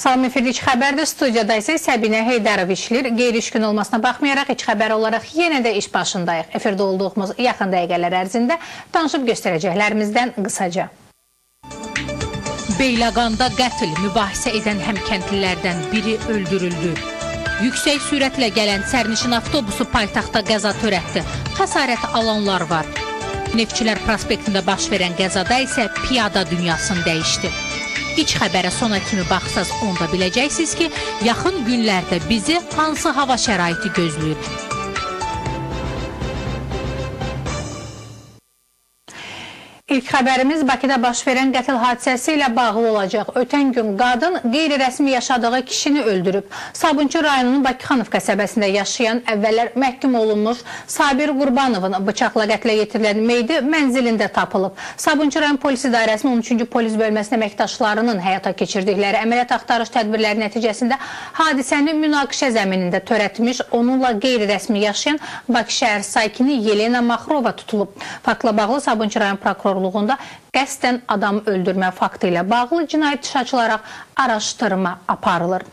Salam, efirdə İç Xəbərdə, studiyada isə Səbinə Heydərov işləyir. Qeyri-iş gün olmasına baxmayaraq İç Xəbər olaraq yenə də iş başındayıq. Efirdə olduğumuz yaxın dəqiqələr ərzində danışıb göstərəcəklərimizdən qısaca. Beyləqanda qətl mübahisə edən həmkəndlilərdən biri öldürüldü. Yüksək sürətlə gələn sərnişin avtobusu paytaxtda qəza törətdi. Xəsarət alanlar var. Neftçilər prospektində baş verən qəzada isə piyada dünyasını dəyişdi. İç xəbərə sona kimi baxsaz onda biləcəksiniz ki, yaxın günlərdə bizi hansı hava şəraiti gözləyir. İlk xəbərimiz Bakıda baş verən qətl hadisəsi ilə bağlı olacaq. Ötən gün qadın qeyri-rəsmi yaşadığı kişini öldürüb. Sabunçu rayonunun Bakıxanov qəsəbəsində yaşayan əvvəllər məhkum olunmuş Sabir Qurbanovun bıçaqla qətlə yetirilən meyidi mənzilində tapılıb. Sabunçu rayon polis idarəsinin 13-cü polis bölməsində əməkdaşlarının həyata keçirdikləri əməliyyat axtarış tədbirləri nəticəsində hadisəni münaqişə zəminində törətmiş, onunla qeyri-rəsmi yaşayan Bakı şəhər sakini Yelena Maxrova tutulub. Faktla bağlı Sabunçu rayon prokurorluğunda qəsdən adam öldürmə faktı ilə bağlı cinayət işi açılaraq araşdırma aparılır.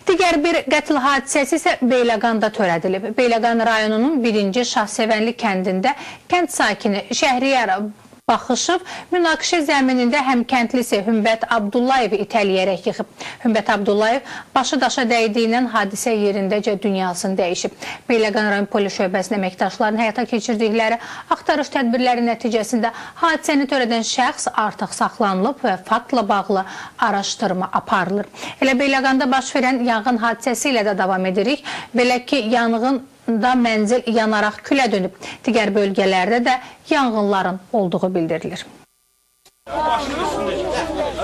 Digər bir qətl hadisəsi isə Beyləqanda törədilib. Beyləqan rayonunun 1-ci Şahsevənli kəndində kənd sakini Şəhriyar Baxışov münaqişə zəminində həmkəndlisi Hümbət Abdullayevi itələyərək yıxıb. Hümbət Abdullayev başı daşa dəydiyindən hadisə yerindəcə dünyasını dəyişib. Beyləqan rayon polis şöbəsinin əməkdaşlarının həyata keçirdikləri axtarış tədbirləri nəticəsində hadisəni törədən şəxs artıq saxlanılıb və faktla bağlı araşdırma aparılır. Elə Beyləqanda baş verən yanğın hadisəsi ilə də davam edirik. Belə ki, yanğın da mənzil yanaraq külə dönüb. Digər bölgələrdə də yanğınların olduğu bildirilir.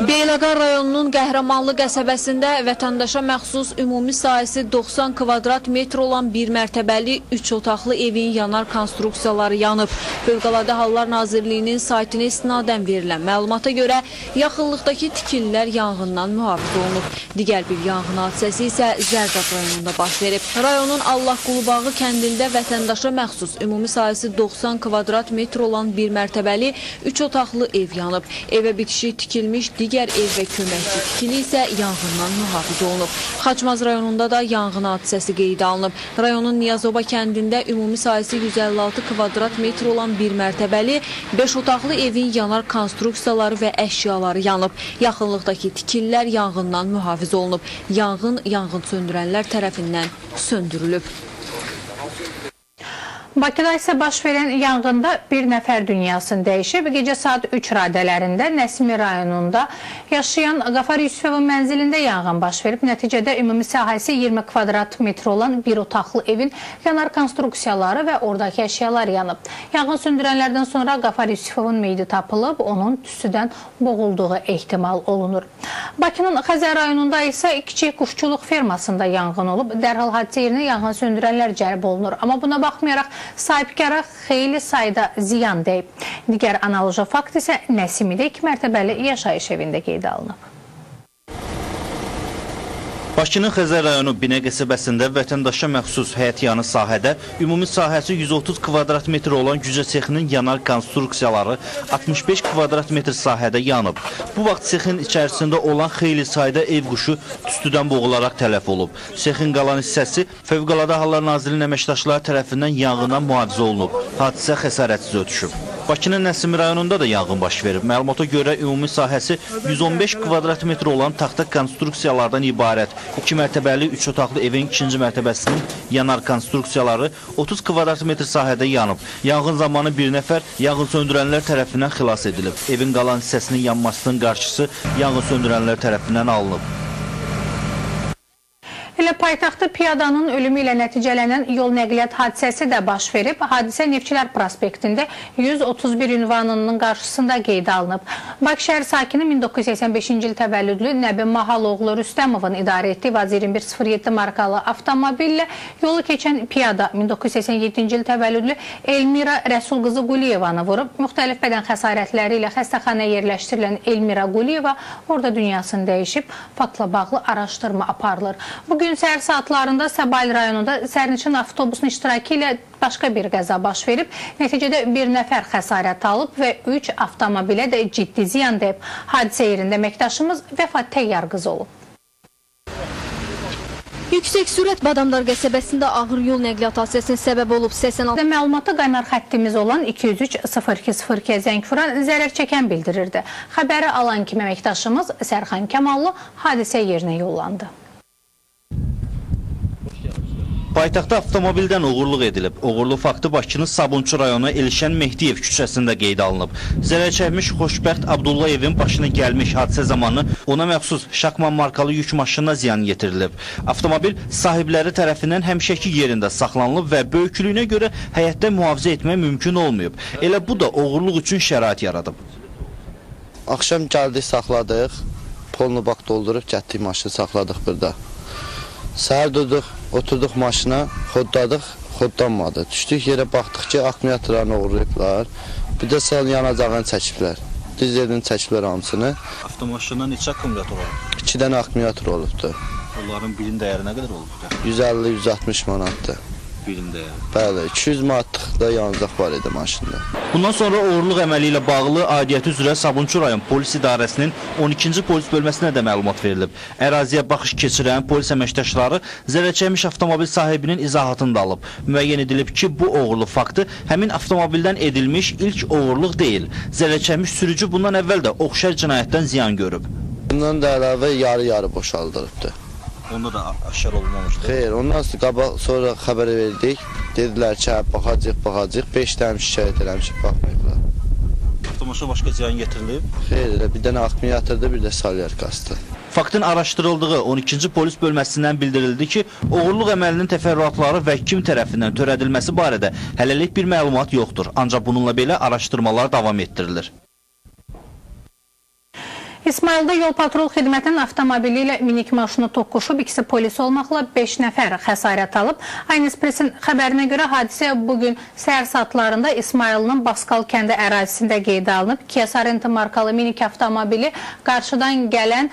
Beyləqan rayonunun Qəhrəmanlı qəsəbəsində vətəndaşa məxsus ümumi sahəsi 90 kvadrat metr olan bir mərtəbəli 3 otaqlı evin yanar konstruksiyaları yanıb. Fövqəladə Hallar Nazirliyinin saytına istinadən verilən məlumata görə yaxınlıqdakı tikililər yanğından mühafizə olunub. Digər bir yanğın hadisəsi isə Zərdab rayonunda baş verib. Rayonun Allahqulubağı kəndində vətəndaşa məxsus ümumi sahəsi 90 kvadrat metr olan bir mərtəbəli 3 otaqlı ev yanıb. Evə bitişik tikilmiş digər ev və köməkçi tikili isə yanğından mühafizə olunub. Xaçmaz rayonunda da yanğın hadisəsi qeydə alınıb. Rayonun Niyazoba kəndində ümumi sahəsi 156 kvadrat metr olan bir mərtəbəli 5 otaqlı evin yanar konstruksiyaları və əşyaları yanıb. Yaxınlıqdakı tikililər yanğından mühafizə olunub. Yanğın söndürənlər tərəfindən söndürülüb. Bakıda isə baş verən yanğında bir nəfər dünyasını dəyişib. Gecə saat 3 radələrində Nəsimi rayonunda yaşayan Qafar Yusufovun mənzilində yanğın baş verib. Nəticədə ümumi sahəsi 20 kvadrat metr olan bir otaqlı evin yanar konstruksiyaları və oradakı əşyalar yanıb. Yanğın söndürənlərdən sonra Qafar Yusufovun meyidi tapılıb, onun tüstüdən boğulduğu ehtimal olunur. Bakının Xəzər rayonunda isə kiçik quşçuluq fermasında yanğın olub. Dərhal hadisə yerinə yanğın söndürənlər cəlb olunur. Amma buna baxmayaraq sahibkara xeyli sayda ziyan dəyib. Digər analoji fakt isə Nəsimidə 2 mərtəbəli yaşayış evində qeydə alınıb. Bakının Xəzər rayonu Binə qəsəbəsində vətəndaşa məxsus həyətyanı sahədə ümumi sahəsi 130 kvadrat metr olan gücə sexinin yanar konstruksiyaları 65 kvadrat metr sahədə yanıb. Bu vaxt sexin içərisində olan xeyli sayda ev quşu tüstüdən boğularaq tələf olub. Sexin qalan hissəsi Fövqəladə Hallar Nazirliyinin əməkdaşları tərəfindən yanğından mühafizə olunub. Hadisə xəsarətsiz ötüşüb. Bakının Nəsimi rayonunda da yanğın baş verib. Məlumata görə ümumi sahəsi 115 kvadrat metr olan taxta konstruksiyalardan ibarət 2 mərtəbəli 3 otaqlı evin 2-ci mərtəbəsinin yanar konstruksiyaları 30 kvadrat metr sahədə yanıb. Yanğın zamanı bir nəfər yanğın söndürənlər tərəfindən xilas edilib. Evin qalan hissəsinin yanmasının qarşısı yanğın söndürənlər tərəfindən alınıb. Elə paytaxtda piyadanın ölümü ilə nəticələnən yol nəqliyyat hadisəsi də baş verib. Hadisə Neftçilər prospektində 131 ünvanının qarşısında qeydə alınıb. Bakı şəhər sakini 1985-ci il təvəllüdlü Nəbi Mahaloğlu Rüstəmovun idarə etdiyi Vaz 2107 markalı avtomobillə yolu keçən piyada 1987-ci il təvəllüdlü Elmira Rəsul qızı Quliyevanı vurub. Müxtəlif bədən xəsarətləri ilə xəstəxanaya yerləşdirilən Elmira Quliyeva orada dünyasını dəyişib. Faktla bağlı araşdırma aparılır. Bugün səhər saatlarında Səbail rayonunda sərnişin avtobusunun iştirakı ilə başqa bir qəza baş verib. Nəticədə bir nəfər xəsarət alıb və 3 avtomobilə də ciddi ziyan dəyib. Hadisə yerində əməkdaşımız Vəfat Təyyar qızı olub. Yüksək sürət Badamdar qəsəbəsində ağır yol nəqliyyat hadisəsinə səbəb olub. 86 Məlumatı qaynar xəttimiz olan 203-0202 zəng vuran zərər çəkən bildirirdi. Xəbəri alan kimi əməkdaşımız Sərxan Kəmallı hadisə yerinə yollandı. Paytaxtda avtomobildən uğurluq edilib. Uğurlu faktı Bakının Sabunçu rayonu Elşən Mehdiyev küçəsində qeydə alınıb. Zərər çəkmiş Xoşbəxt Abdullayevin başına gəlmiş hadisə zamanı ona məxsus Şakman markalı yük maşınına ziyan yetirilib. Avtomobil sahibləri tərəfindən həmişəki yerində saxlanılıb və böyüklüyünə görə həyətdə mühafizə etmək mümkün olmayıb. Elə bu da uğurluq üçün şərait yaradıb. Axşam gəldik, saxladıq. Polnu bak doldurub getdik, maşını saxladıq burada. Səhər durduq, oturduq maşına, xoddadıq, xoddanmadı. Düşdük yerə baxdıq ki, akkumulyatorlarını uğurlayıblar. Bir də sal yanacağını çəkiblər. Dizelini çəkiblər hamısını. Avtomaşında neçə akkumulyator var? 2 dənə akkumulyator olubdur. Onların birinin dəyəri nə qədər olubdur? 150-160 manatdır. Birinin dəyəri. Bəli, 200 manatlıq da yanacaq var idi maşında. Bundan sonra uğurluq əməli ilə bağlı aidiyyəti üzrə Sabunçu rayon polis idarəsinin 12-ci polis bölməsinə də məlumat verilib. Əraziyə baxış keçirən polis əməkdaşları zərərçəkmiş avtomobil sahibinin izahatını da alıb. Müəyyən edilib ki, bu uğurlu faktı həmin avtomobildən edilmiş ilk uğurluq deyil. Zərərçəkmiş sürücü bundan əvvəl də oxşar cinayətdən ziyan görüb. Bundan da əlavə yarı-yarı boşaldırıbdır. Onda da aşkar olmamışdı. Xeyr, ondan sonra xəbər verdik. Dedilər ki, baxacaq. 5 dənə şikayət eləmişik, baxmayıblar. Avtomaşına başqa ziyan getirilib? Xeyr, bir dənə akkumulyatorda, bir də salyarkasdır. Faktın araşdırıldığı 12-ci polis bölməsindən bildirildi ki, uğurluq əməlinin təfərrüatları və kim tərəfindən törədilməsi barədə hələlik bir məlumat yoxdur. Ancaq bununla belə araşdırmalar davam etdirilir. İsmayılda yol patrol xidmətinin avtomobili ilə minik maşını toqquşub, ikisi polis olmaqla 5 nəfər xəsarət alıb. Aynəspresin xəbərinə görə hadisə bugün səhər saatlarında İsmayılının Baskal kəndi ərazisində qeydə alınıb. Kia Sorento markalı minik avtomobili qarşıdan gələn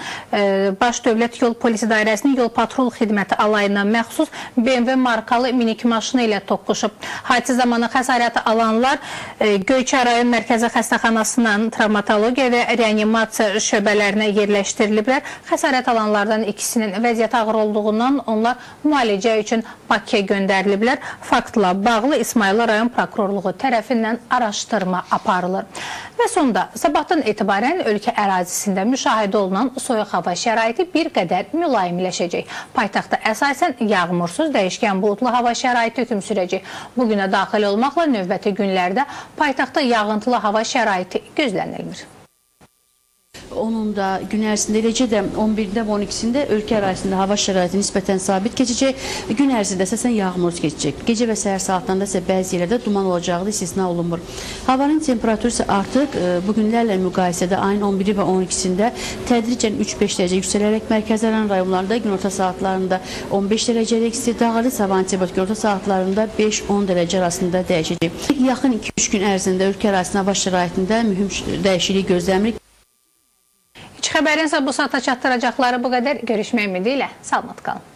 Baş Dövlət Yol Polisi Dairəsinin yol patrol xidməti alayından məxsus BMW markalı minik maşını ilə toqquşub. Hadisə zamanı xəsarəti alanlar Göyçay rayon mərkəzi xəstəxanasından travmatologiya və reanimasiya şöbələrinə yerləşdiriliblər. Xəsarət alanlardan ikisinin vəziyyəti ağır olduğundan onlar müalicə üçün Bakıya göndəriliblər. Faktla bağlı İsmayıllı rayon prokurorluğu tərəfindən araşdırma aparılır. Və sonda sabahdan etibarən ölkə ərazisində müşahidə olunan soyuq hava şəraiti bir qədər mülayimləşəcək. Paytaxtda əsasən yağmursuz, dəyişkən buludlu hava şəraiti hökm sürəcək. Bugünə daxil olmaqla növbəti günlərdə paytaxtda yağıntılı hava şəraiti gözlənilmir. Onun da gün ərzində, eləcə də 11-də və 12-sində ölkə ərazisində hava şəraiti nisbətən sabit keçəcək. Gün ərzində əsasən yağmur keçəcək. Gecə və səhər saatlarında isə bəzi yerlərdə duman olacağı da istisna olunmur. Havanın temperaturu isə artıq bu günlərlə müqayisədə ayın 11-i və 12-sində tədricən 3-5 dərəcə yüksələrək mərkəzi rayonlarda günorta saatlarında 15 dərəcəlik isti, dağlıq havanın temperaturu günorta saatlarında 5-10 dərəcə arasında dəyişəcək. Yaxın 2-3 gün ərzində ölkə ərazisində hava şəraitində mühüm dəyişiklik gözləmirik. Xəbərin isə bu saata çatdıracaqları bu qədər. Görüşmək ümidi ilə salamat qalın.